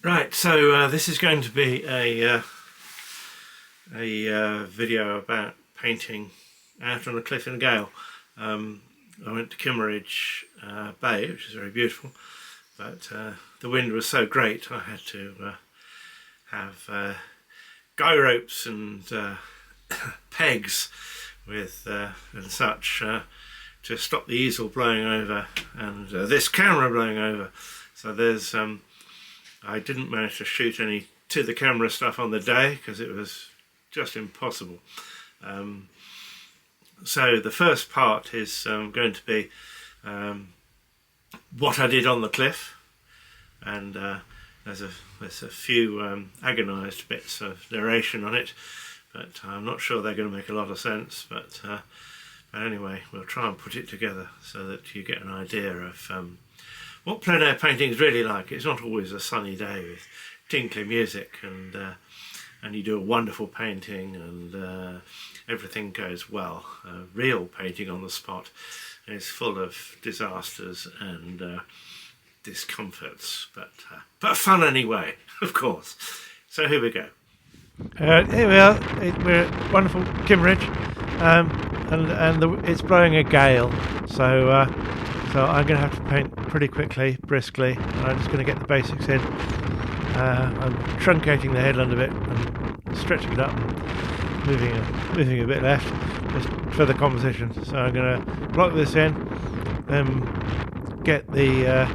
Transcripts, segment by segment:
Right, so this is going to be a video about painting out on a cliff in a gale. I went to Bay, which is very beautiful, but the wind was so great I had to have guy ropes and pegs with and such to stop the easel blowing over and this camera blowing over. So there's I didn't manage to shoot any to the camera stuff on the day because it was just impossible. So the first part is going to be what I did on the cliff, and there's a few agonised bits of narration on it, but I'm not sure they're going to make a lot of sense. But anyway, we'll try and put it together so that you get an idea of what plein air painting is really like. It's not always a sunny day with tinkly music and you do a wonderful painting and everything goes well. Real painting on the spot is full of disasters and discomforts, but fun anyway, of course. So here we go. Here we are. We're at wonderful Kimmeridge, and it's blowing a gale, so I'm going to have to paint pretty quickly, briskly. And I'm just going to get the basics in. I'm truncating the headland a bit and stretching it up and moving a bit left just for the composition. So I'm going to block this in, then get the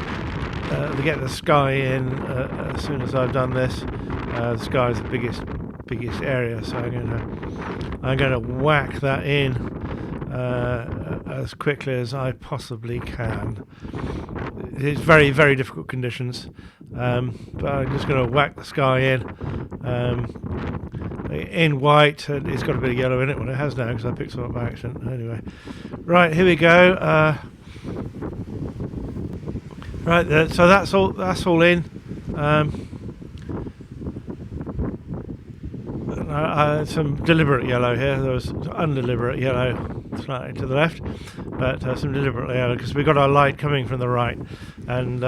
sky in as soon as I've done this. The sky is the biggest area, so I'm going to whack that in as quickly as I possibly can. It's very, very difficult conditions, but I'm just going to whack the sky in white. And it's got a bit of yellow in it. Well, it has now because I picked some up by accident. Anyway, right, here we go. Right, so that's all in. Some deliberate yellow here. There was undeliberate yellow slightly to the left, but some deliberate yellow because we got our light coming from the right, and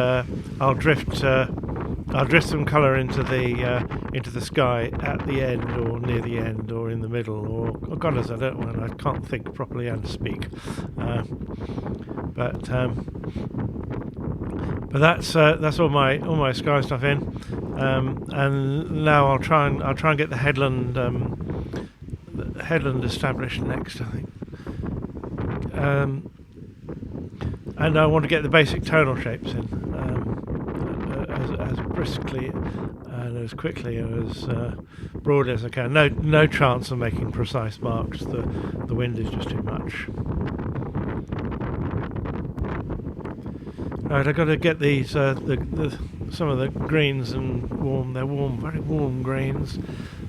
I'll drift some colour into the sky at the end or near the end or in the middle or God knows, I don't know. I can't think properly and speak, but that's all my sky stuff in, and now I'll try and get the headland established next, I think, and I want to get the basic tonal shapes in as briskly and as quickly and as broadly as I can. No chance of making precise marks. The wind is just too much. Right, I've got to get these some of the greens and warm. They're warm, very warm greens.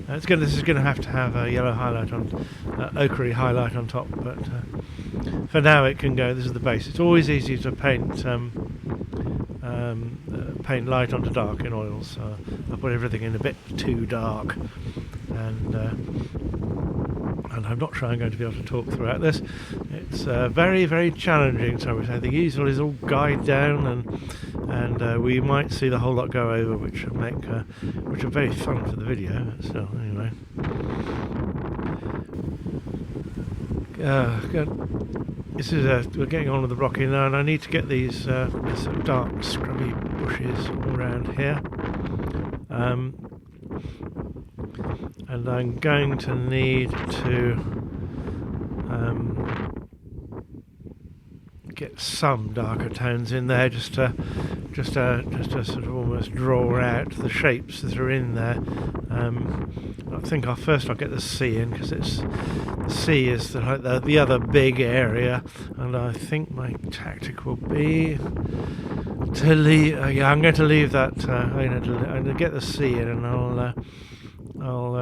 This is going to have a yellow highlight on, ochre highlight on top. But for now, it can go. This is the base. It's always easy to paint light onto dark in oils. So I put everything in a bit too dark, and I'm not sure I'm going to be able to talk throughout this. It's very, very challenging. So the easel is all guyed down, and we might see the whole lot go over, which are very fun for the video. So anyway, we're getting on with the rocky now, and I need to get these sort of dark, scrubby bushes all around here. And I'm going to need to get some darker tones in there, just to sort of almost draw out the shapes that are in there. I think I'll get the sea in, because the sea is the other big area, and I think my tactic will be to leave. I'm going to leave that. I'm going to get the sea in, and I'll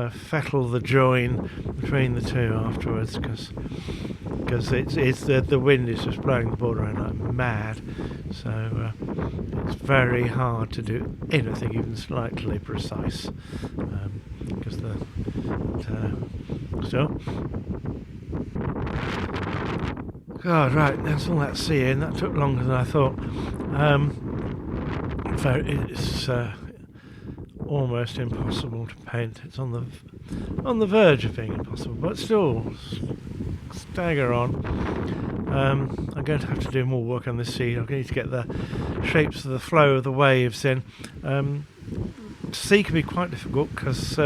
fettle the join between the two afterwards, because the wind is just blowing the board around like mad, so it's very hard to do anything even slightly precise, because God, right, that's all that sea in. That took longer than I thought. almost impossible to paint. It's on the verge of being impossible, but still stagger on. I'm going to have to do more work on this sea. I'm going to get the shapes of the flow of the waves in. Sea can be quite difficult because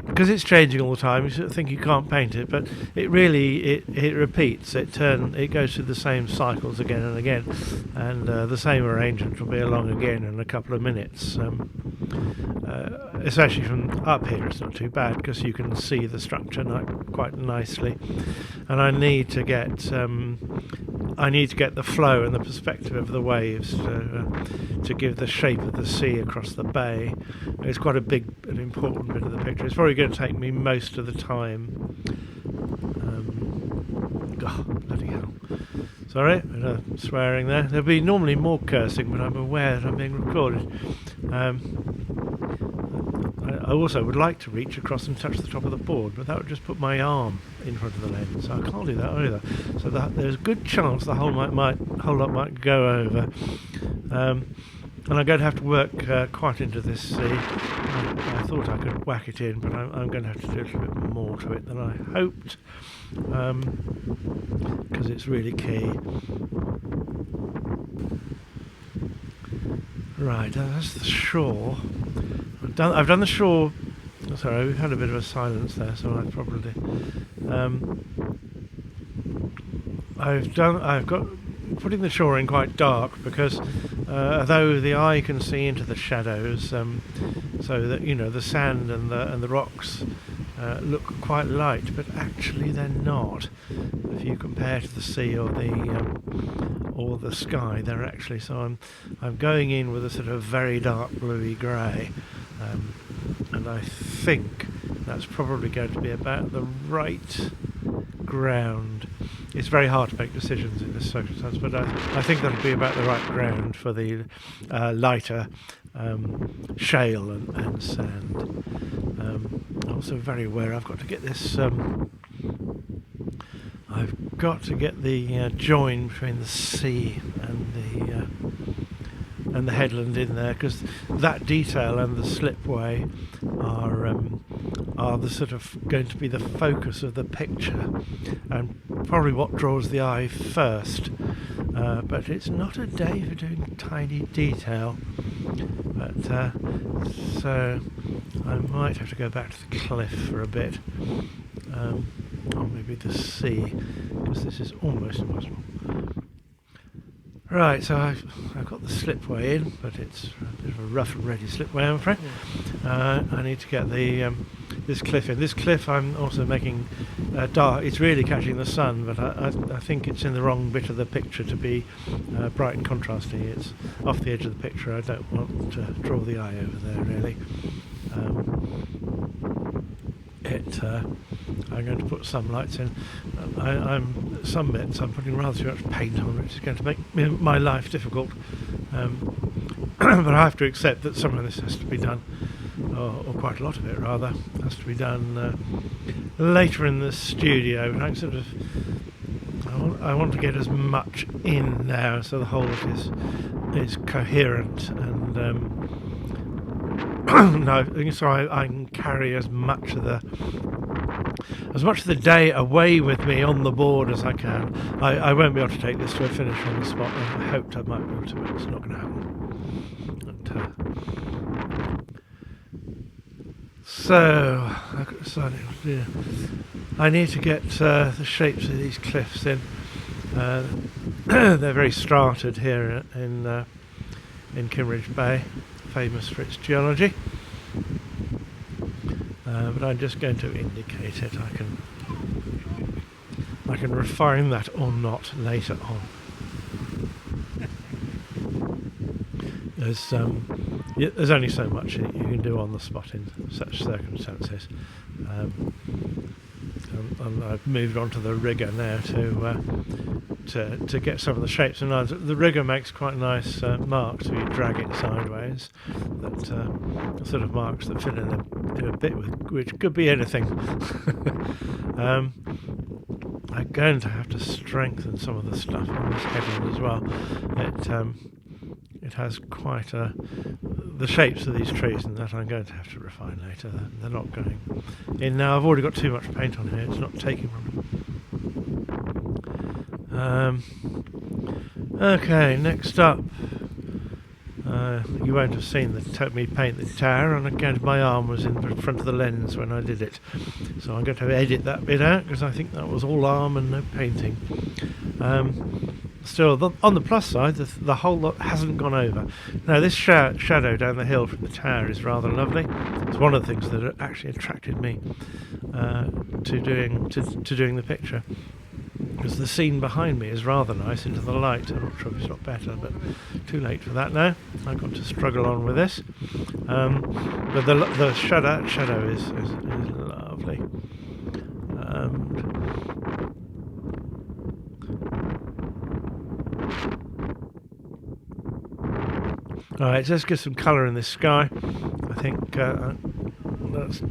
because it's changing all the time. You sort of think you can't paint it, but it repeats. It goes through the same cycles again and again, and the same arrangement will be along again in a couple of minutes. Especially from up here, it's not too bad because you can see the structure quite nicely. And I need to get the flow and the perspective of the waves to give the shape of the sea across the bay. It's quite a big and important bit of the picture. It's probably going to take me most of the time. Bloody hell. Sorry, a bit of swearing there. There'll be normally more cursing, but I'm aware that I'm being recorded. I also would like to reach across and touch the top of the board, but that would just put my arm in front of the lens, so I can't do that either. So there's a good chance the whole lot might go over. And I'm going to have to work quite into this sea. I thought I could whack it in, but I'm going to have to do a little bit more to it than I hoped, because it's really key. Right, that's the shore. I've done the shore. Sorry, we've had a bit of a silence there, so I'd probably. I've got putting the shore in quite dark because although the eye can see into the shadows, so that the sand and the rocks look quite light, but actually they're not. If you compare to the sea or the sky, they're actually. So I'm going in with a sort of very dark bluey grey, and I think that's probably going to be about the right ground. It's very hard to make decisions in this circumstance, but I think that'll be about the right ground for the lighter shale and sand. I'm also very aware I've got to get this. I've got to get the join between the sea and the headland in there, because that detail and the slipway are the sort of going to be the focus of the picture and probably what draws the eye first. But it's not a day for doing tiny detail. But so I might have to go back to the cliff for a bit, or maybe the sea, because this is almost impossible. Right, so I've got the slipway in, but it's a bit of a rough and ready slipway, I'm afraid. I need to get the this cliff in. This cliff I'm also making dark. It's really catching the sun, but I think it's in the wrong bit of the picture to be bright and contrasty. It's off the edge of the picture. I don't want to draw the eye over there, really. I'm going to put some lights in. Some bits I'm putting rather too much paint on, which is going to make my life difficult. But I have to accept that some of this has to be done, or quite a lot of it rather, has to be done later in the studio. I want to get as much in now so the whole is coherent and. So I can carry as much of the day away with me on the board as I can. I won't be able to take this to a finish on the spot. I hoped I might be able to, but it's not going to happen. I need to get the shapes of these cliffs in. They're very strata here in KimmeridgeBay, famous for its geology, but I'm just going to indicate it. I can refine that or not later on. There's only so much you can do on the spot in such circumstances. and I've moved on to the rigger now to get some of the shapes and lines. The rigger makes quite nice marks if you drag it sideways. That sort of marks that fill in a bit which could be anything. I'm going to have to strengthen some of the stuff on this headland as well. It has quite the shapes of these trees, and that I'm going to have to refine later. They're not going in now. I've already got too much paint on here. It's not taking from it. Okay, next up. You won't have seen me paint the tower on account my arm was in front of the lens when I did it. So I'm going to edit that bit out because I think that was all arm and no painting. Still, on the plus side, the whole lot hasn't gone over. Now, this shadow down the hill from the tower is rather lovely. It's one of the things that actually attracted me to doing the picture, because the scene behind me is rather nice into the light. I'm not sure if it's not better, but too late for that now. I've got to struggle on with this. But the shadow is lovely. Alright, so let's get some colour in this sky. I think that's...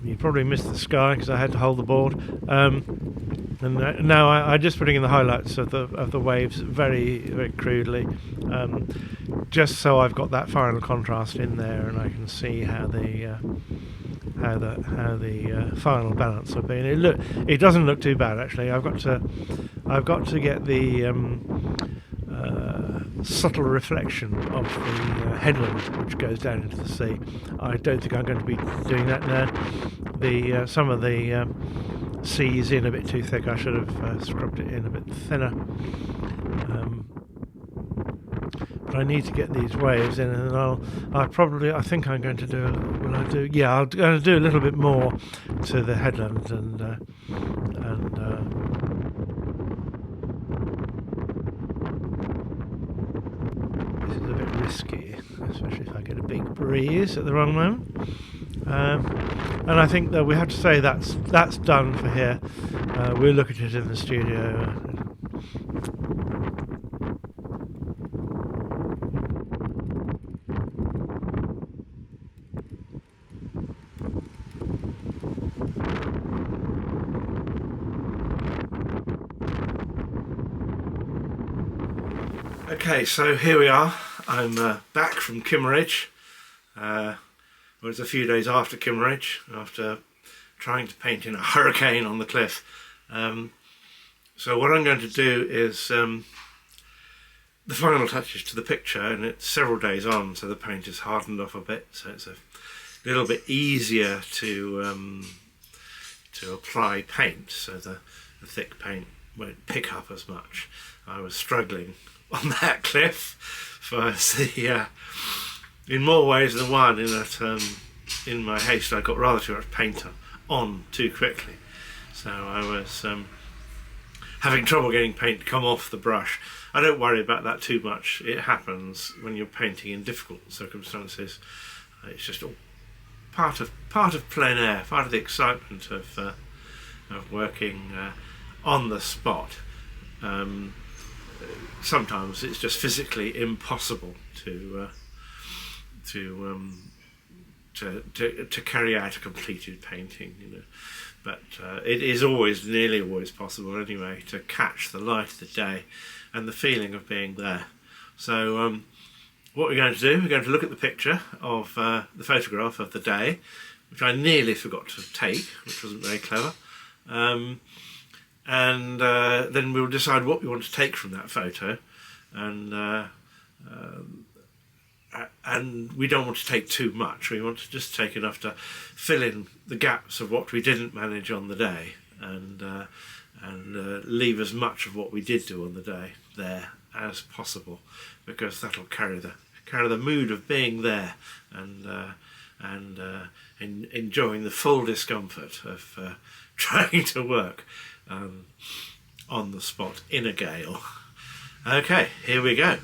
You probably missed the sky because I had to hold the board. And now I'm just putting in the highlights of the waves very, very crudely, just so I've got that final contrast in there, and I can see how the final balance will be. And it doesn't look too bad actually. I've got to get the subtle reflection of the headland which goes down into the sea. I don't think I'm going to be doing that now. Some of the sea is in a bit too thick. I should have scrubbed it in a bit thinner. But I need to get these waves in, and I think I'm going to do. I'm going to do a little bit more to the headland and. Risky, especially if I get a big breeze at the wrong moment. And I think that we have to say that's done for here. We'll look at it in the studio. Okay, so here we are. I'm back from Kimmeridge. It was a few days after Kimmeridge, after trying to paint in a hurricane on the cliff. So what I'm going to do is the final touches to the picture, and it's several days on, so the paint is hardened off a bit, so it's a little bit easier to apply paint, so the thick paint won't pick up as much. I was struggling on that cliff for in more ways than one, in that in my haste I got rather too much paint on too quickly, so I was having trouble getting paint to come off the brush. I don't worry about that too much. It happens when you're painting in difficult circumstances. It's just all part of PleinAir, part of the excitement of working on the spot. Sometimes it's just physically impossible to carry out a completed painting, you know. But it is nearly always possible anyway, to catch the light of the day and the feeling of being there. So what we're going to do, we're going to look at the picture of the photograph of the day, which I nearly forgot to take, which wasn't very clever. And then we'll decide what we want to take from that photo, and we don't want to take too much. We want to just take enough to fill in the gaps of what we didn't manage on the day, and leave as much of what we did do on the day there as possible, because that'll carry the mood of being there and enjoying the full discomfort of trying to work on the spot in a gale. Okay, here we go.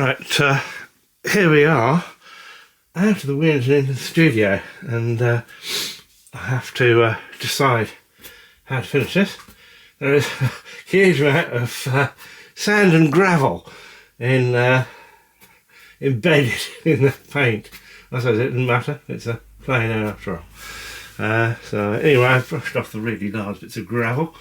Right, here we are, out of the wind and into the studio, and I have to decide how to finish this. There is a huge amount of sand and gravel embedded in the paint. I suppose it doesn't matter, it's a PleinAir after all. So anyway, I've brushed off the really large bits of gravel.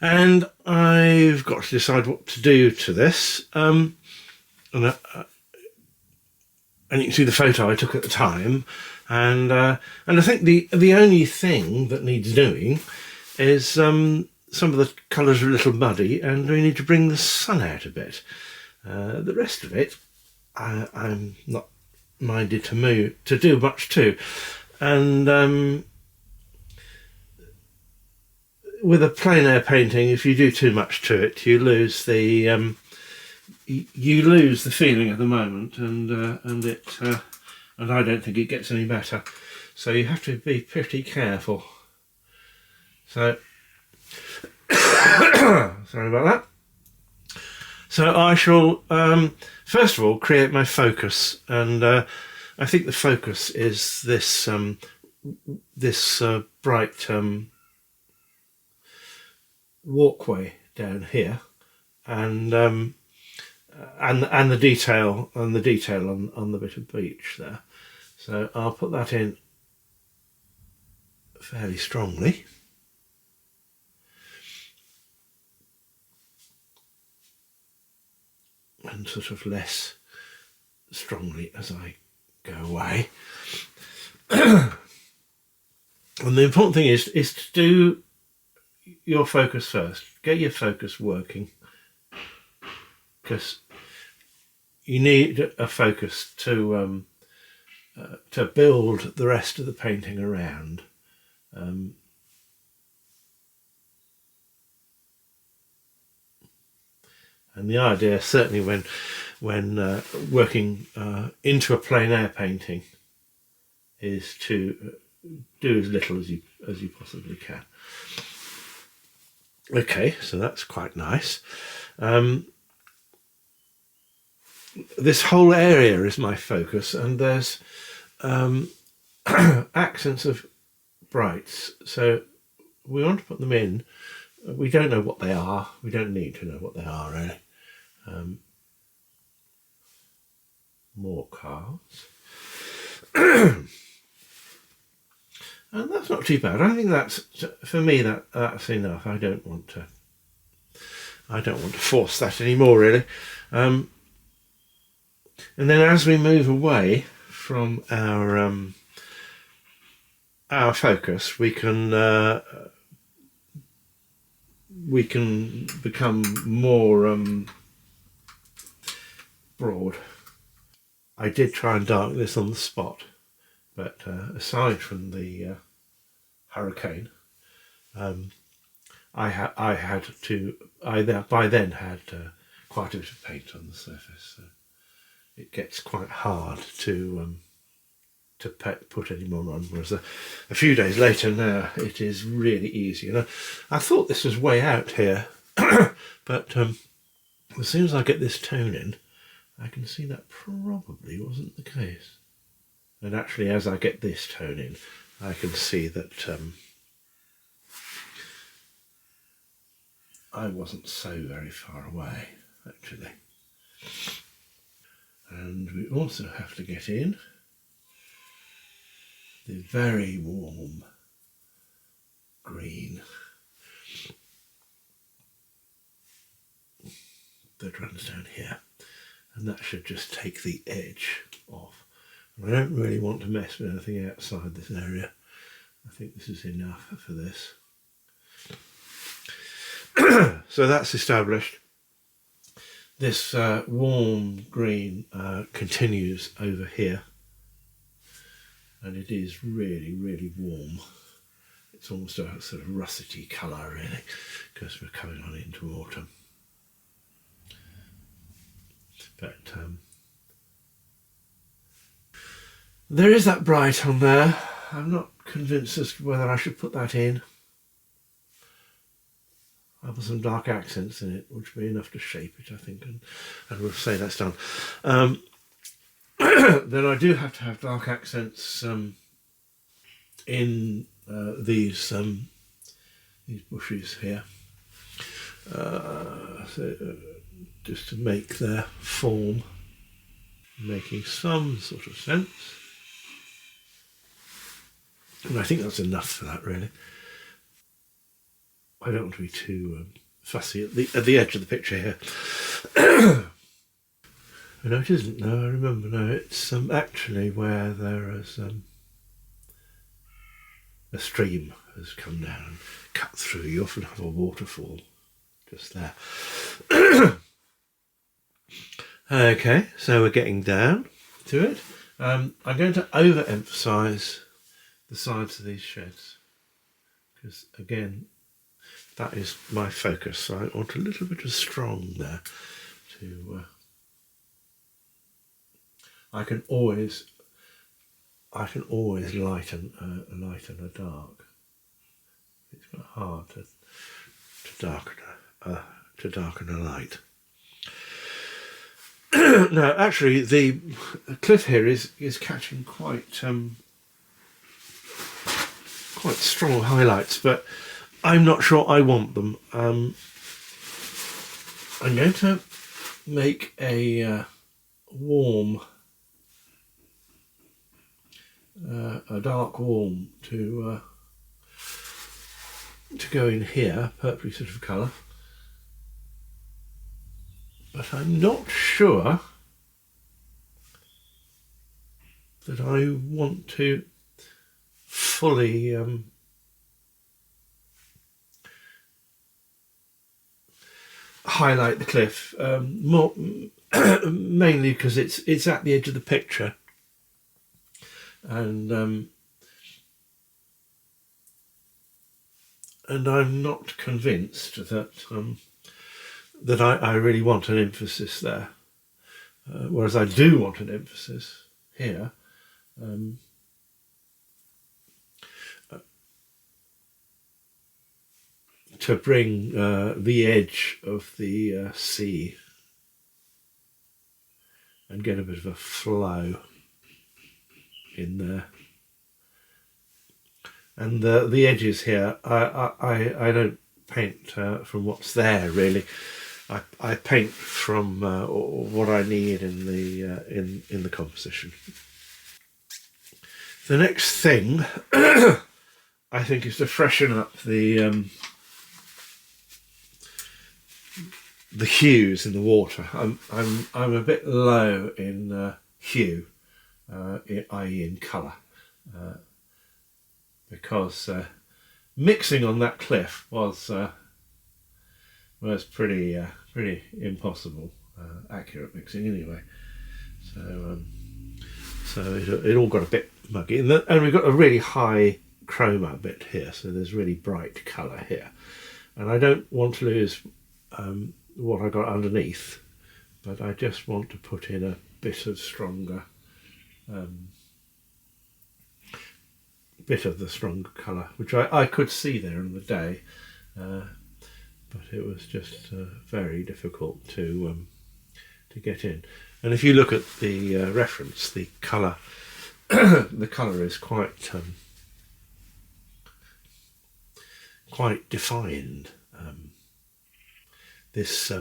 And I've got to decide what to do to this. And you can see the photo I took at the time. And I think the only thing that needs doing is some of the colours are a little muddy, and we need to bring the sun out a bit. The rest of it, I'm not minded to do much too. And with a PleinAir painting, if you do too much to it, you lose the feeling of the moment, and I don't think it gets any better. So you have to be pretty careful. So sorry about that. So I shall first of all create my focus, and I think the focus is this bright walkway down here, and the detail on the bit of beach there. So I'll put that in fairly strongly. And sort of less strongly as I go away. And the important thing is to do your focus first. Get your focus working, because you need a focus to build the rest of the painting around. And the idea, certainly when working into a PleinAir painting, is to do as little as you possibly can. Okay, so that's quite nice. This whole area is my focus, and there's accents of brights. So we want to put them in. We don't know what they are. We don't need to know what they are, really. More cards. And that's not too bad. I think that's, for me, that's enough. I don't want to force that anymore, really. And then as we move away from our focus, we can become more broad. I did try and darken this on the spot, but aside from the hurricane, I by then had quite a bit of paint on the surface, so it gets quite hard to put any more on. Whereas a few days later now, it is really easy. And I thought this was way out here, but as soon as I get this tone in, I can see that probably wasn't the case. And actually, as I get this tone in, I can see that I wasn't so very far away, actually. And we also have to get in the very warm green that runs down here, and that should just take the edge off. And I don't really want to mess with anything outside this area. I think this is enough for this. So that's established. This warm green continues over here, and it is really, really warm. It's almost a sort of russety colour, really, because we're coming on into autumn. But there is that bright on there. I'm not convinced as to whether I should put that in. I'll put some dark accents in it, which will be enough to shape it, I think, and we'll say that's done. Then I do have to have dark accents in these bushes here, just to make their form making some sort of sense. And I think that's enough for that, really. I don't want to be too fussy at the edge of the picture here. No, it isn't. No, I remember. No, it's actually where there is a stream has come down and cut through. You often have a waterfall just there. Okay, so we're getting down to it. I'm going to overemphasise the sides of these sheds because, again, that is my focus. So I want a little bit of strong there to. I can always lighten a dark. It's quite hard to darken a light. Now, actually, the cliff here is catching quite strong highlights, but I'm not sure I want them. I'm going to make a warm. A dark warm to go in here, purpley sort of colour, but I'm not sure that I want to fully highlight the cliff, mainly because it's at the edge of the picture. And I'm not convinced that I really want an emphasis there, whereas I do want an emphasis here. To bring the edge of the sea and get a bit of a flow in there, and the edges here, I don't paint from what's there really. I paint from what I need in the composition. The next thing I think is to freshen up the hues in the water. I'm a bit low in hue. I.e. in colour, because mixing on that cliff was pretty impossible, accurate mixing anyway. So it all got a bit muggy, and we've got a really high chroma bit here, so there's really bright colour here, and I don't want to lose what I got underneath, but I just want to put in a bit of stronger. Bit of the stronger colour, which I could see there in the day, but it was just very difficult to get in. And if you look at the reference, the colour, the colour is quite defined. This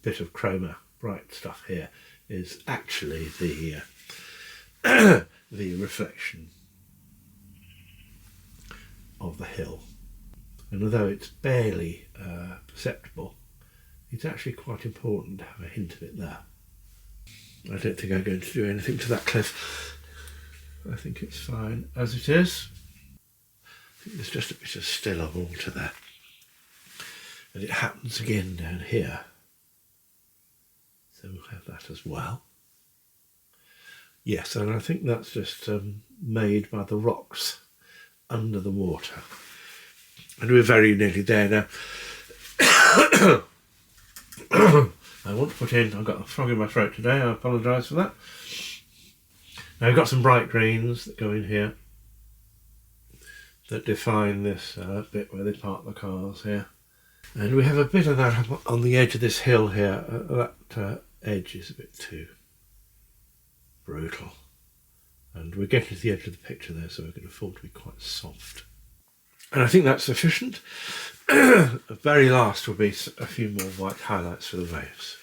bit of chroma, bright stuff here, is actually the the reflection of the hill, and although it's barely perceptible, it's actually quite important to have a hint of it there. I don't think I'm going to do anything to that cliff. I think it's fine as it is. I think there's just a bit of stiller water there, and it happens again down here, so we'll have that as well. Yes, and I think that's just made by the rocks under the water. And we're very nearly there now. I want to put in, I've got a frog in my throat today, I apologise for that. Now we've got some bright greens that go in here that define this bit where they park the cars here. And we have a bit of that on the edge of this hill here. That edge is a bit too brutal. And we're getting to the edge of the picture there, so we're going to afford to be quite soft. And I think that's sufficient. The very last will be a few more white highlights for the waves.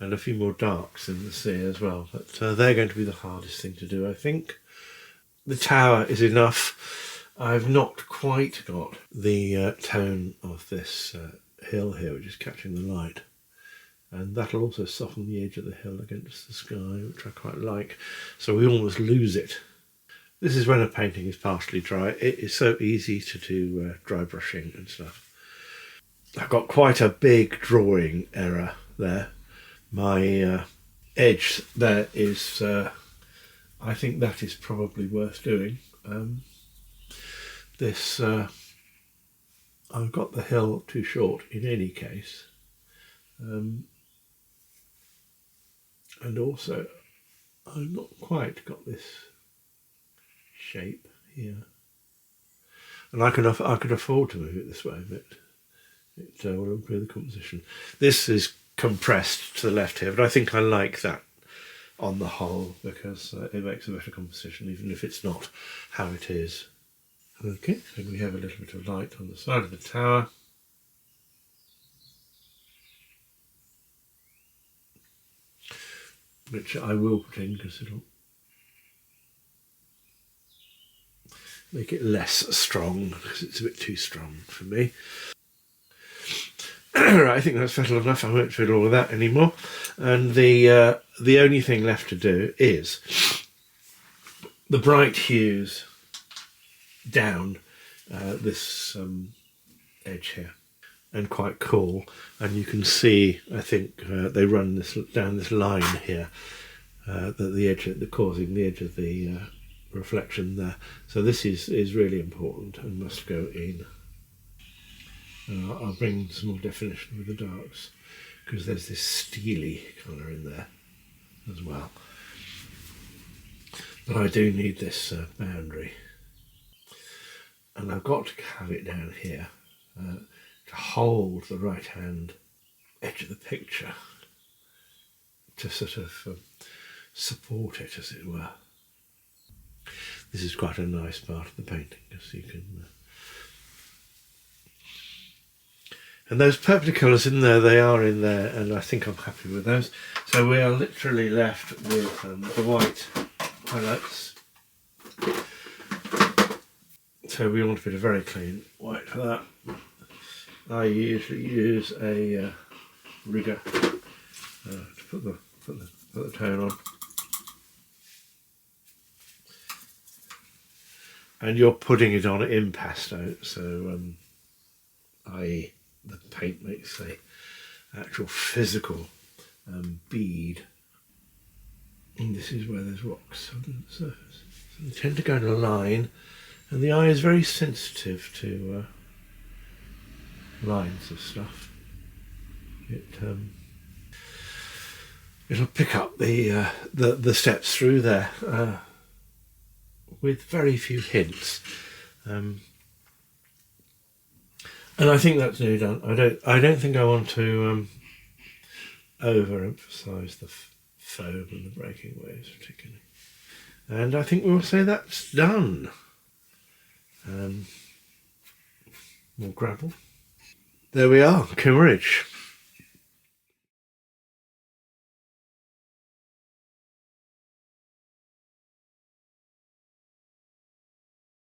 And a few more darks in the sea as well. But they're going to be the hardest thing to do, I think. The tower is enough. I've not quite got the tone of this hill here, which is catching the light. And that'll also soften the edge of the hill against the sky, which I quite like. So we almost lose it. This is when a painting is partially dry. It is so easy to do dry brushing and stuff. I've got quite a big drawing error there. My edge there is, I think that is probably worth doing. I've got the hill too short in any case. And also, I've not quite got this shape here. And I could afford to move it this way, but it will improve the composition. This is compressed to the left here, but I think I like that on the whole because it makes a better composition, even if it's not how it is. Okay, so we have a little bit of light on the side of the tower. Which I will put in because it'll make it less strong, because it's a bit too strong for me. Right, I think that's fiddle enough. I won't fiddle with that anymore. And the only thing left to do is the bright hues down this edge here, and quite cool. And you can see, I think they run this down this line here, causing the edge of the reflection there. So this is really important and must go in. I'll bring some more definition with the darks, because there's this steely colour in there as well. But I do need this boundary. And I've got to have it down here to hold the right hand edge of the picture, to sort of support it, as it were. This is quite a nice part of the painting, as you can... And those purple colours in there, they are in there, and I think I'm happy with those. So we are literally left with the white highlights. So we want a bit of very clean white for that. I usually use a rigger to put the tone on. And you're putting it on impasto, so i.e. the paint makes a actual physical bead. And this is where there's rocks under the surface. So they tend to go in a line, and the eye is very sensitive to lines of stuff. It'll pick up the steps through there with very few hints. And I think that's nearly done. I don't think I want to overemphasise the foam and the breaking waves particularly. And I think we'll say that's done. More gravel. There we are, Kimmeridge.